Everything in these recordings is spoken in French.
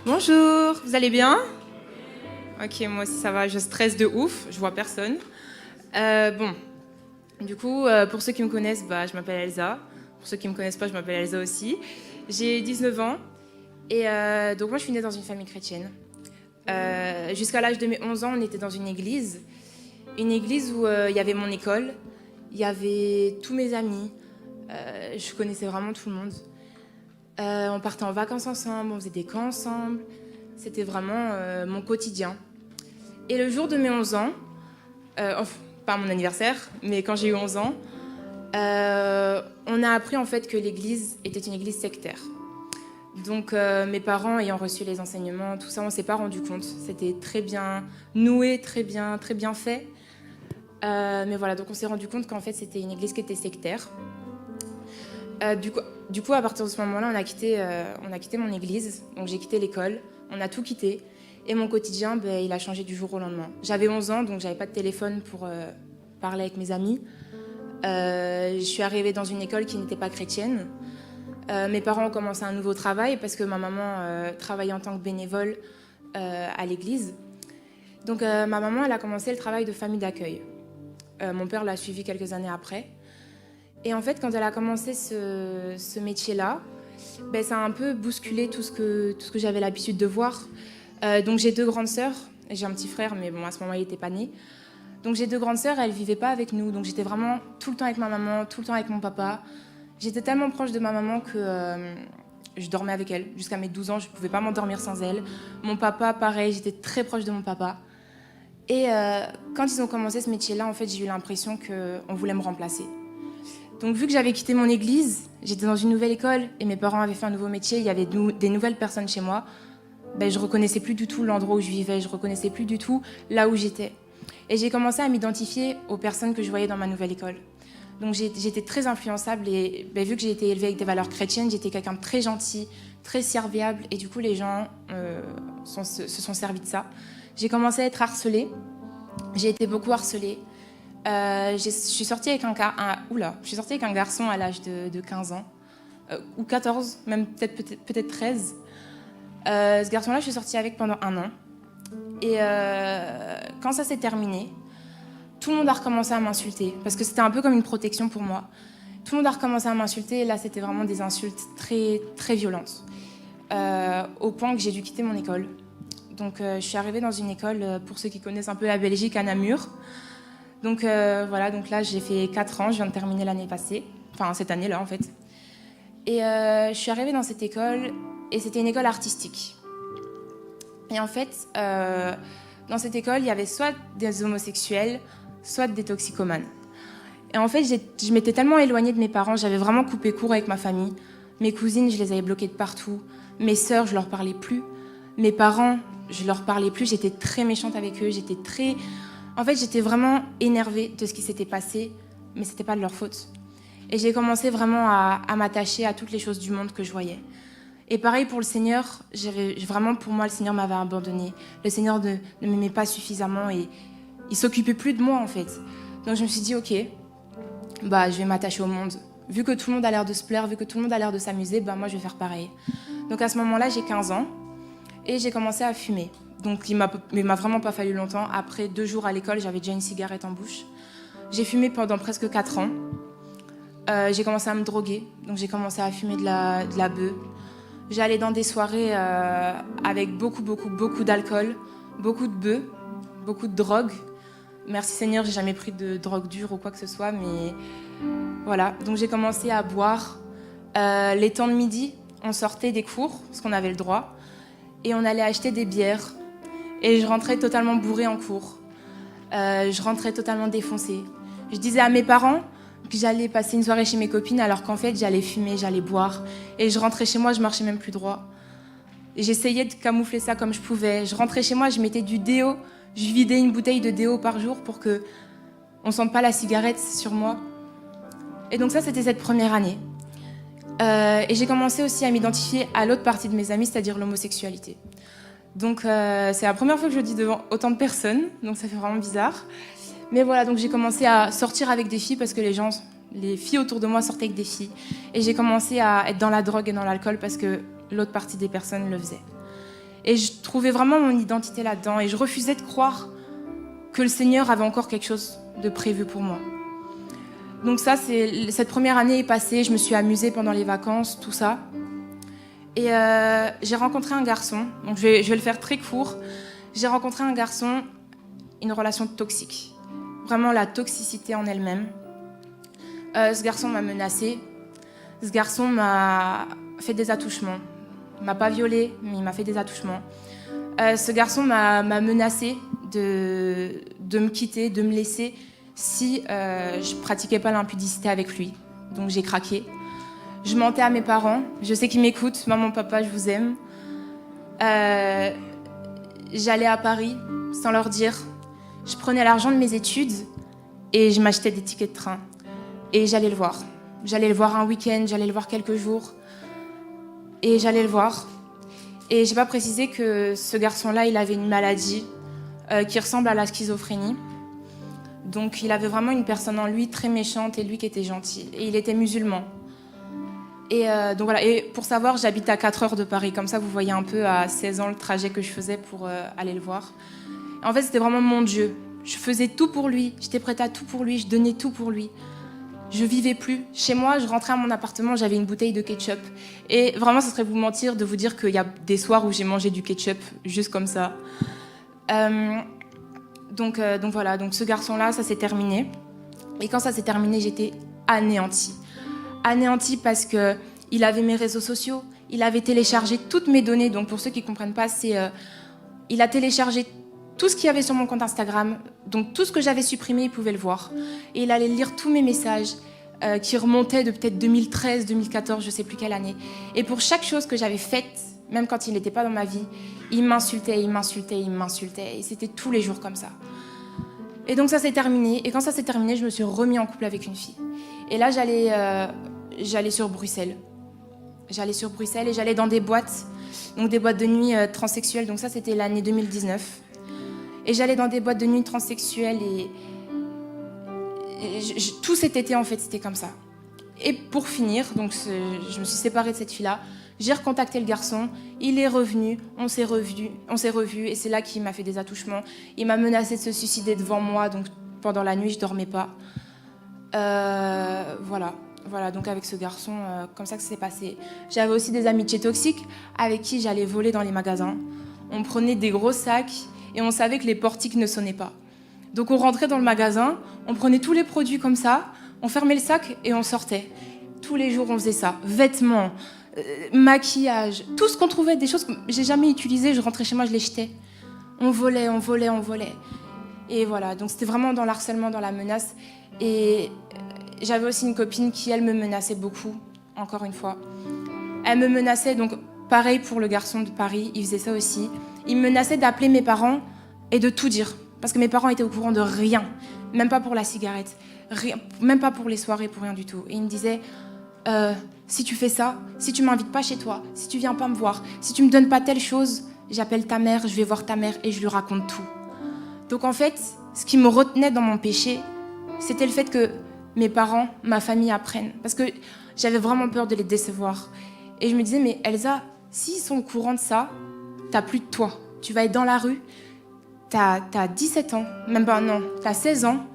Bonjour, vous allez bien? Ok, moi aussi ça va, je stresse de ouf, je vois personne. Bon, du coup, pour ceux qui me connaissent, je m'appelle Elsa. Pour ceux qui me connaissent pas, je m'appelle Elsa aussi. J'ai 19 ans et donc moi je suis née dans une famille chrétienne. Jusqu'à l'âge de mes 11 ans, on était dans une église où il y avait mon école, il y avait tous mes amis, je connaissais vraiment tout le monde. On partait en vacances ensemble, on faisait des camps ensemble. C'était vraiment mon quotidien. Et le jour de mes 11 ans, enfin, pas mon anniversaire, mais quand j'ai eu 11 ans, on a appris en fait que l'église était une église sectaire. Donc mes parents ayant reçu les enseignements, tout ça, on s'est pas rendu compte. C'était très bien noué, très bien fait. Mais voilà, donc on s'est rendu compte qu'en fait c'était une église qui était sectaire. Du coup, à partir de ce moment-là, on a quitté mon église. Donc j'ai quitté l'école, on a tout quitté. Et mon quotidien, il a changé du jour au lendemain. J'avais 11 ans, donc j'avais pas de téléphone pour parler avec mes amis. Je suis arrivée dans une école qui n'était pas chrétienne. Mes parents ont commencé un nouveau travail parce que ma maman travaillait en tant que bénévole à l'église. Donc ma maman, elle a commencé le travail de famille d'accueil. Mon père l'a suivi quelques années après. Et en fait, quand elle a commencé ce métier-là, ça a un peu bousculé tout ce que j'avais l'habitude de voir. Donc j'ai deux grandes sœurs, et j'ai un petit frère, mais bon, à ce moment-là, il n'était pas né. Donc j'ai deux grandes sœurs, elles ne vivaient pas avec nous, donc j'étais vraiment tout le temps avec ma maman, tout le temps avec mon papa. J'étais tellement proche de ma maman que je dormais avec elle. Jusqu'à mes 12 ans, je ne pouvais pas m'endormir sans elle. Mon papa, pareil, j'étais très proche de mon papa. Et quand ils ont commencé ce métier-là, en fait, j'ai eu l'impression qu'on voulait me remplacer. Donc vu que j'avais quitté mon église, j'étais dans une nouvelle école et mes parents avaient fait un nouveau métier, il y avait des nouvelles personnes chez moi, je reconnaissais plus du tout l'endroit où je vivais, je reconnaissais plus du tout là où j'étais. Et j'ai commencé à m'identifier aux personnes que je voyais dans ma nouvelle école. Donc j'étais très influençable et vu que j'ai été élevée avec des valeurs chrétiennes, j'étais quelqu'un de très gentil, très serviable et du coup les gens se sont servis de ça. J'ai commencé à être harcelée, j'ai été beaucoup harcelée. Je suis sortie avec je suis sortie avec un garçon à l'âge de 15 ans, ou 14, même peut-être 13. Ce garçon-là, je suis sortie avec pendant 1 an. Et quand ça s'est terminé, tout le monde a recommencé à m'insulter, parce que c'était un peu comme une protection pour moi. Tout le monde a recommencé à m'insulter, et là, c'était vraiment des insultes très, très violentes, au point que j'ai dû quitter mon école. Donc, je suis arrivée dans une école, pour ceux qui connaissent un peu la Belgique, à Namur. Donc voilà, donc là j'ai fait 4 ans, je viens de terminer l'année passée, enfin cette année-là en fait. Et je suis arrivée dans cette école et c'était une école artistique. Et en fait, dans cette école, il y avait soit des homosexuels, soit des toxicomanes. Et en fait, je m'étais tellement éloignée de mes parents, j'avais vraiment coupé court avec ma famille. Mes cousines, je les avais bloquées de partout. Mes sœurs, je leur parlais plus. Mes parents, je leur parlais plus, j'étais très méchante avec eux, En fait, j'étais vraiment énervée de ce qui s'était passé, mais c'était pas de leur faute. Et j'ai commencé vraiment à m'attacher à toutes les choses du monde que je voyais. Et pareil pour le Seigneur, vraiment pour moi, le Seigneur m'avait abandonnée. Le Seigneur ne m'aimait pas suffisamment et il s'occupait plus de moi en fait. Donc je me suis dit, ok, je vais m'attacher au monde. Vu que tout le monde a l'air de se plaire, vu que tout le monde a l'air de s'amuser, moi je vais faire pareil. Donc à ce moment-là, j'ai 15 ans et j'ai commencé à fumer. Donc il m'a vraiment pas fallu longtemps. Après 2 jours à l'école, j'avais déjà une cigarette en bouche. J'ai fumé pendant presque 4 ans. J'ai commencé à me droguer. Donc j'ai commencé à fumer de la beuh. J'allais dans des soirées avec beaucoup d'alcool, beaucoup de beuh, beaucoup de drogue. Merci Seigneur, j'ai jamais pris de drogue dure ou quoi que ce soit, mais voilà. Donc j'ai commencé à boire. Les temps de midi, on sortait des cours, parce qu'on avait le droit, et on allait acheter des bières. Et je rentrais totalement bourrée en cours. Je rentrais totalement défoncée. Je disais à mes parents que j'allais passer une soirée chez mes copines alors qu'en fait j'allais fumer, j'allais boire. Et je rentrais chez moi, je marchais même plus droit. Et j'essayais de camoufler ça comme je pouvais. Je rentrais chez moi, je mettais du déo. Je vidais une bouteille de déo par jour pour qu'on ne sente pas la cigarette sur moi. Et donc ça, c'était cette première année. Et j'ai commencé aussi à m'identifier à l'autre partie de mes amis, c'est-à-dire l'homosexualité. Donc c'est la première fois que je le dis devant autant de personnes, donc ça fait vraiment bizarre. Mais voilà, donc j'ai commencé à sortir avec des filles parce que les filles autour de moi sortaient avec des filles. Et j'ai commencé à être dans la drogue et dans l'alcool parce que l'autre partie des personnes le faisait. Et je trouvais vraiment mon identité là-dedans. Et je refusais de croire que le Seigneur avait encore quelque chose de prévu pour moi. Donc ça, cette première année est passée. Je me suis amusée pendant les vacances, tout ça. Et j'ai rencontré un garçon. Donc je vais le faire très court. J'ai rencontré un garçon, une relation toxique. Vraiment la toxicité en elle-même. Ce garçon m'a menacée. Ce garçon m'a fait des attouchements. Il m'a pas violée, mais il m'a fait des attouchements. Ce garçon m'a menacée de me quitter, de me laisser si je pratiquais pas l'impudicité avec lui. Donc j'ai craqué. Je mentais à mes parents. Je sais qu'ils m'écoutent. Maman, papa, je vous aime. J'allais à Paris sans leur dire. Je prenais l'argent de mes études et je m'achetais des tickets de train. Et j'allais le voir. J'allais le voir un week-end, j'allais le voir quelques jours. Et j'allais le voir. Et j'ai pas précisé que ce garçon-là, il avait une maladie qui ressemble à la schizophrénie. Donc il avait vraiment une personne en lui très méchante et lui qui était gentil. Et il était musulman. Et donc voilà. Et pour savoir, j'habite à 4 heures de Paris. Comme ça, vous voyez un peu à 16 ans le trajet que je faisais pour aller le voir. En fait, c'était vraiment mon Dieu. Je faisais tout pour lui. J'étais prête à tout pour lui. Je donnais tout pour lui. Je vivais plus. Chez moi, je rentrais à mon appartement, j'avais une bouteille de ketchup. Et vraiment, ce serait vous mentir de vous dire qu'il y a des soirs où j'ai mangé du ketchup, juste comme ça. Donc voilà, donc ce garçon-là, ça s'est terminé. Et quand ça s'est terminé, j'étais anéantie. Anéantie parce qu'il avait mes réseaux sociaux, il avait téléchargé toutes mes données. Donc pour ceux qui ne comprennent pas, il a téléchargé tout ce qu'il y avait sur mon compte Instagram, donc tout ce que j'avais supprimé, il pouvait le voir. Et il allait lire tous mes messages qui remontaient de peut-être 2013, 2014, je ne sais plus quelle année. Et pour chaque chose que j'avais faite, même quand il n'était pas dans ma vie, il m'insultait, il m'insultait, il m'insultait. Et c'était tous les jours comme ça. Et donc ça s'est terminé. Et quand ça s'est terminé, je me suis remis en couple avec une fille. Et là, j'allais sur Bruxelles. J'allais sur Bruxelles et j'allais dans des boîtes, donc des boîtes de nuit transsexuelles. Donc ça, c'était l'année 2019. Et j'allais dans des boîtes de nuit transsexuelles et tout cet été, en fait, c'était comme ça. Et pour finir, donc je me suis séparée de cette fille-là, j'ai recontacté le garçon, il est revenu, on s'est revus et c'est là qu'il m'a fait des attouchements. Il m'a menacé de se suicider devant moi, donc pendant la nuit, je dormais pas. Voilà, donc avec ce garçon, comme ça que ça s'est passé. J'avais aussi des amitiés toxiques avec qui j'allais voler dans les magasins. On prenait des gros sacs et on savait que les portiques ne sonnaient pas. Donc on rentrait dans le magasin, on prenait tous les produits comme ça, on fermait le sac et on sortait. Tous les jours on faisait ça. Vêtements, maquillage, tout ce qu'on trouvait, des choses que j'ai jamais utilisées, je rentrais chez moi, je les jetais. On volait. Et voilà, donc c'était vraiment dans l'harcèlement, dans la menace. Et j'avais aussi une copine qui, elle, me menaçait beaucoup, encore une fois. Elle me menaçait, donc pareil pour le garçon de Paris, il faisait ça aussi. Il me menaçait d'appeler mes parents et de tout dire. Parce que mes parents étaient au courant de rien, même pas pour la cigarette, rien, même pas pour les soirées, pour rien du tout. Et il me disait, si tu fais ça, si tu m'invites pas chez toi, si tu viens pas me voir, si tu me donnes pas telle chose, j'appelle ta mère, je vais voir ta mère et je lui raconte tout. Donc en fait, ce qui me retenait dans mon péché, c'était le fait que mes parents, ma famille apprennent. Parce que j'avais vraiment peur de les décevoir. Et je me disais, mais Elsa, s'ils sont au courant de ça, t'as plus de toi. Tu vas être dans la rue, t'as 17 ans, même pas, non, t'as 16 ans,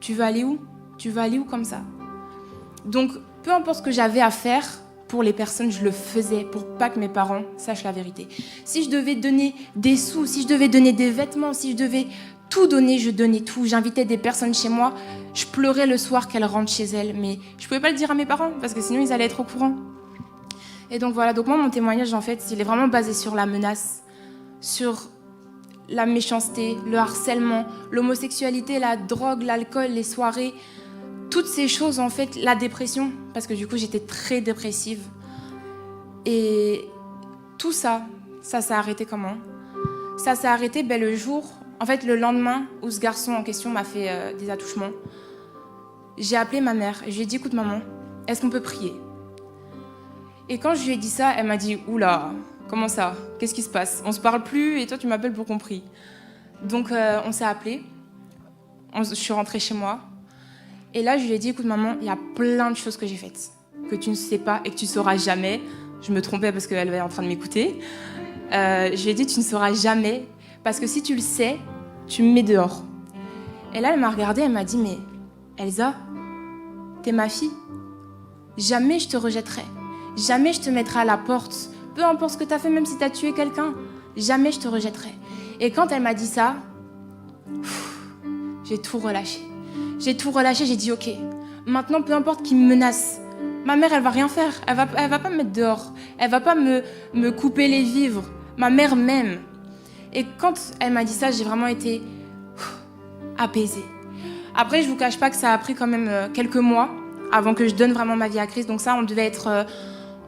tu veux aller où? Tu veux aller où comme ça? Donc, peu importe ce que j'avais à faire pour les personnes, je le faisais pour pas que mes parents sachent la vérité. Si je devais donner des sous, si je devais donner des vêtements, si je devais tout donner, je donnais tout. J'invitais des personnes chez moi, je pleurais le soir qu'elles rentrent chez elles, mais je pouvais pas le dire à mes parents parce que sinon ils allaient être au courant. Et donc voilà, donc moi mon témoignage en fait, il est vraiment basé sur la menace, sur la méchanceté, le harcèlement, l'homosexualité, la drogue, l'alcool, les soirées, toutes ces choses en fait, la dépression, parce que du coup j'étais très dépressive. Et tout ça, ça s'est arrêté comment? Ça s'est arrêté le jour, en fait le lendemain où ce garçon en question m'a fait des attouchements. J'ai appelé ma mère et je lui ai dit, écoute maman, est-ce qu'on peut prier? Et quand je lui ai dit ça, elle m'a dit, oula, comment ça? Qu'est-ce qui se passe? On se parle plus et toi tu m'appelles pour qu'on prie. Donc on s'est appelé, je suis rentrée chez moi et là je lui ai dit, écoute maman, il y a plein de choses que j'ai faites, que tu ne sais pas et que tu sauras jamais. Je me trompais parce qu'elle était en train de m'écouter. Je lui ai dit, tu ne sauras jamais, parce que si tu le sais, tu me mets dehors. Et là, elle m'a regardée, elle m'a dit, mais Elsa, t'es ma fille. Jamais je te rejetterai. Jamais je te mettrai à la porte. Peu importe ce que t'as fait, même si t'as tué quelqu'un, jamais je te rejetterai. Et quand elle m'a dit ça, j'ai tout relâché. J'ai tout relâché, j'ai dit, ok, maintenant, peu importe qui me menace, ma mère, elle va rien faire. Elle va pas me mettre dehors. Elle va pas me couper les vivres. Ma mère m'aime. Et quand elle m'a dit ça, j'ai vraiment été apaisée. Après, je vous cache pas que ça a pris quand même quelques mois avant que je donne vraiment ma vie à Christ. Donc ça, on devait être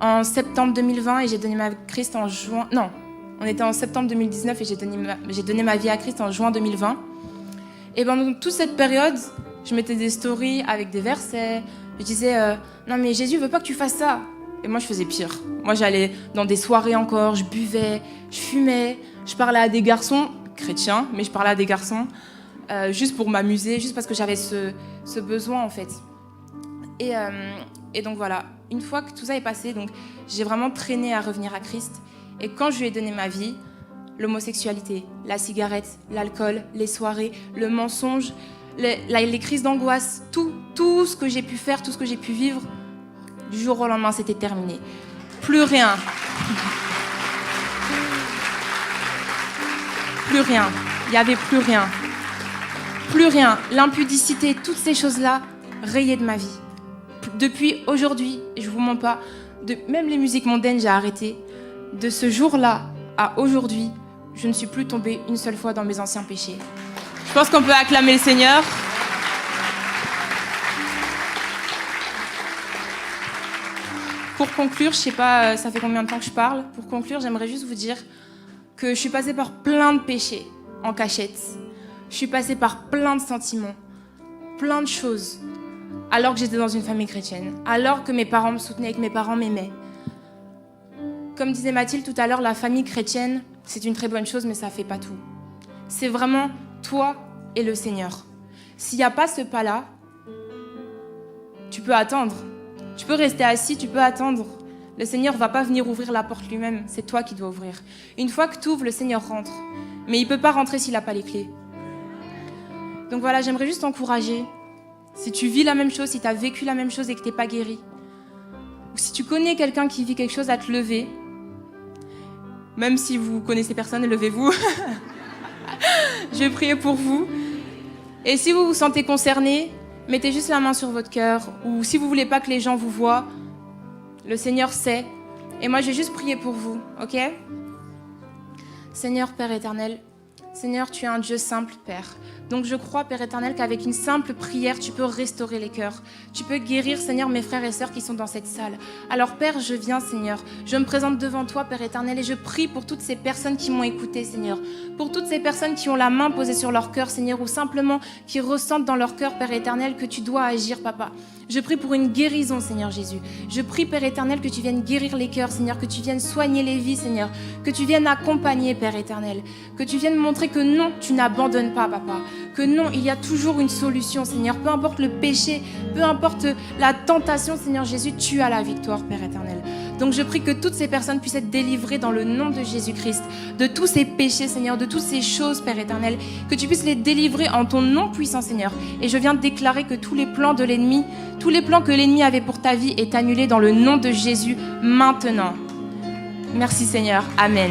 en septembre 2020 et j'ai donné ma vie à Christ en juin... Non, on était en septembre 2019 et j'ai donné ma vie à Christ en juin 2020. Et pendant toute cette période, je mettais des stories avec des versets. Je disais, non mais Jésus veut pas que tu fasses ça. Et moi, je faisais pire. Moi, j'allais dans des soirées encore, je buvais, je fumais, je parlais à des garçons, chrétiens, mais je parlais à des garçons, juste pour m'amuser, juste parce que j'avais ce besoin, en fait. Et donc voilà, une fois que tout ça est passé, donc, j'ai vraiment traîné à revenir à Christ. Et quand je lui ai donné ma vie, l'homosexualité, la cigarette, l'alcool, les soirées, le mensonge, les crises d'angoisse, tout ce que j'ai pu faire, tout ce que j'ai pu vivre, du jour au lendemain, c'était terminé. Plus rien. Plus rien. Il n'y avait plus rien. Plus rien. L'impudicité, toutes ces choses-là, rayées de ma vie. Depuis aujourd'hui, et je ne vous mens pas, même les musiques mondaines, j'ai arrêté. De ce jour-là à aujourd'hui, je ne suis plus tombée une seule fois dans mes anciens péchés. Je pense qu'on peut acclamer le Seigneur. Pour conclure, je sais pas, ça fait combien de temps que je parle. Pour conclure, j'aimerais juste vous dire que je suis passée par plein de péchés en cachette. Je suis passée par plein de sentiments, plein de choses, alors que j'étais dans une famille chrétienne, alors que mes parents me soutenaient, que mes parents m'aimaient. Comme disait Mathilde tout à l'heure, la famille chrétienne, c'est une très bonne chose, mais ça ne fait pas tout. C'est vraiment toi et le Seigneur. S'il n'y a pas ce pas-là, tu peux attendre. Tu peux rester assis, tu peux attendre. Le Seigneur ne va pas venir ouvrir la porte lui-même, c'est toi qui dois ouvrir. Une fois que tu ouvres, le Seigneur rentre. Mais il ne peut pas rentrer s'il n'a pas les clés. Donc voilà, j'aimerais juste t'encourager. Si tu vis la même chose, si tu as vécu la même chose et que tu n'es pas guéri, ou si tu connais quelqu'un qui vit quelque chose, à te lever. Même si vous connaissez personne, levez-vous. Je vais prier pour vous. Et si vous vous sentez concerné, mettez juste la main sur votre cœur. Ou si vous ne voulez pas que les gens vous voient, le Seigneur sait. Et moi, je vais juste prier pour vous, ok ? Seigneur, Père éternel, Seigneur, tu es un Dieu simple, Père. Donc je crois, Père éternel, qu'avec une simple prière, tu peux restaurer les cœurs. Tu peux guérir, Seigneur, mes frères et sœurs qui sont dans cette salle. Alors, Père, je viens, Seigneur. Je me présente devant toi, Père éternel, et je prie pour toutes ces personnes qui m'ont écouté, Seigneur. Pour toutes ces personnes qui ont la main posée sur leur cœur, Seigneur, ou simplement qui ressentent dans leur cœur, Père éternel, que tu dois agir, Papa. Je prie pour une guérison, Seigneur Jésus. Je prie, Père éternel, que tu viennes guérir les cœurs, Seigneur, que tu viennes soigner les vies, Seigneur, que tu viennes accompagner, Père éternel, que tu viennes montrer que non, tu n'abandonnes pas, Papa, que non, il y a toujours une solution, Seigneur, peu importe le péché, peu importe la tentation, Seigneur Jésus, tu as la victoire, Père éternel. Donc je prie que toutes ces personnes puissent être délivrées dans le nom de Jésus-Christ, de tous ces péchés, Seigneur, de toutes ces choses, Père éternel, que tu puisses les délivrer en ton nom puissant, Seigneur. Et je viens de déclarer que tous les plans de l'ennemi, tous les plans que l'ennemi avait pour ta vie est annulé dans le nom de Jésus maintenant. Merci Seigneur. Amen.